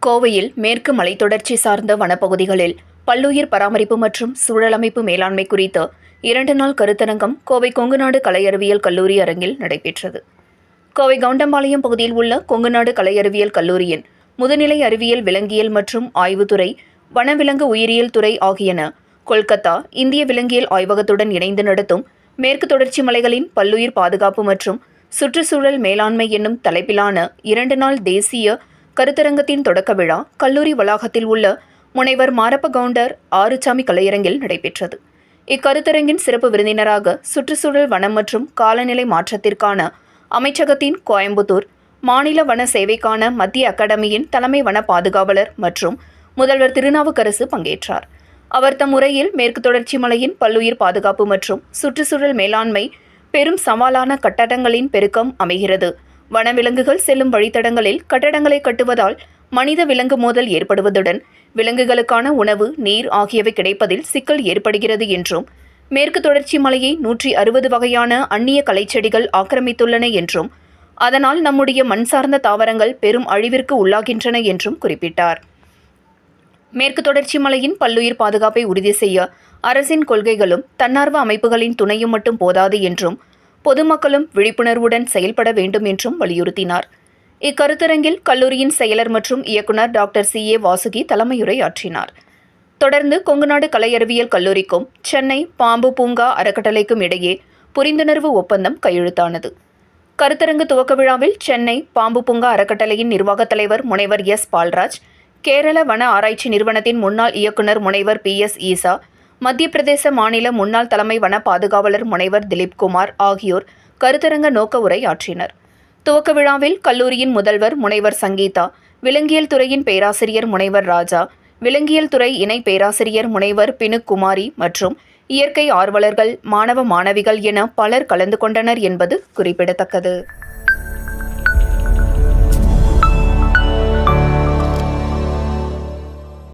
கோவையில் மேற்கு மலைத்தொடர்ச்சி சார்ந்த வனப்பகுதிகளில் பல்லுயிர் பராமரிப்பு மற்றும் சூழலமைப்பு மேலாண்மை குறித்த 2 நாள் கருத்தரங்கம் கோவை கொங்குநாடு கலை அறிவியல் கல்லூரி அரங்கில் நடைபெற்றது. கோவை கவுண்டம்பாளையம் பகுதியில் உள்ள கொங்குநாடு கலை அறிவியல் கல்லூரியின் முதுநிலை அறிவியல் விலங்கியல் மற்றும் ஆய்வுத்துறை, வனவிலங்கு உயிரியல் துறை ஆகியன கொல்கத்தா இந்திய விலங்கியல் ஆய்வகத்துடன் இணைந்து நடத்தும் மேற்கு தொடர்ச்சி மலைகளின் பல்லுயிர் பாதுகாப்பு மற்றும் சுற்றுச்சூழல் மேலாண்மை என்னும் தலைப்பிலான 2 நாள் தேசிய கருத்தரங்கத்தின் தொடக்க விழா கல்லூரி வளாகத்தில் உள்ள முனைவர் மாரப்ப கவுண்டர் ஆறுசாமி கலையரங்கில் நடைபெற்றது. இக்கருத்தரங்கின் சிறப்பு விருந்தினராக சுற்றுச்சூழல், வனம் மற்றும் காலநிலை மாற்றத்திற்கான அமைச்சகத்தின் கோயம்புத்தூர் மாநில வன சேவைக்கான மத்திய அகாடமியின் தலைமை வன பாதுகாவலர் மற்றும் முதல்வர் திருநாவுக்கரசு பங்கேற்றார். அவர் தம் உரையில் மேற்கு தொடர்ச்சி மலையின் பல்லுயிர் பாதுகாப்பு மற்றும் சுற்றுச்சூழல் மேலாண்மை பெரும் சவாலான கட்டடங்களின் பெருக்கம் அமைகிறது. வனவிலங்குகள் செல்லும் வழித்தடங்களில் கட்டடங்களை கட்டுவதால் மனித விலங்கு மோதல் ஏற்படுவதுடன் விலங்குகளுக்கான உணவு, நீர் ஆகியவை கிடைப்பதில் சிக்கல் ஏற்படுகிறது என்றும், மேற்கு தொடர்ச்சி மலையை 160 வகையான அந்நிய கலைச்செடிகள் ஆக்கிரமித்துள்ளன என்றும், அதனால் நம்முடைய மண் சார்ந்த தாவரங்கள் பெரும் அழிவிற்கு உள்ளாகின்றன என்றும் குறிப்பிட்டார். மேற்கு தொடர்ச்சி மலையின் பல்லுயிர் பாதுகாப்பை உறுதி செய்ய அரசின் கொள்கைகளும் தன்னார்வ அமைப்புகளின் துணையும் மட்டும் போதாது என்றும், பொதுமக்களும் விழிப்புணர்வுடன் செயல்பட வேண்டும் என்றும் வலியுறுத்தினார். இக்கருத்தரங்கில் கல்லூரியின் செயலர் மற்றும் இயக்குநர் டாக்டர் CA வாசுகி தலைமையுரையாற்றினார். தொடர்ந்து கொங்குநாடு கலை அறிவியல் கல்லூரிக்கும் சென்னை பாம்பு பூங்கா அறக்கட்டளைக்கும் இடையே புரிந்துணர்வு ஒப்பந்தம் கையெழுத்தானது. கருத்தரங்கு துவக்க விழாவில் சென்னை பாம்பு பூங்கா அறக்கட்டளையின் நிர்வாகத் தலைவர் முனைவர் S. பால்ராஜ், கேரள வன ஆராய்ச்சி நிறுவனத்தின் முன்னாள் இயக்குநர் முனைவர் PS. ஈசா, மத்திய பிரதேச மாநில முன்னாள் தலைமை வன பாதுகாவலர் முனைவர் திலீப்குமார் ஆகியோர் கருத்தரங்க நோக்க உரையாற்றினர். துவக்க விழாவில் கல்லூரியின் முதல்வர் முனைவர் சங்கீதா, விலங்கியல் துறையின் பேராசிரியர் முனைவர் ராஜா, விலங்கியல் துறை இணை பேராசிரியர் முனைவர் பினுக் குமாரி மற்றும் இயற்கை ஆர்வலர்கள், மாணவ மாணவிகள் என பலர் கலந்து கொண்டனர் என்பது குறிப்பிடத்தக்கது.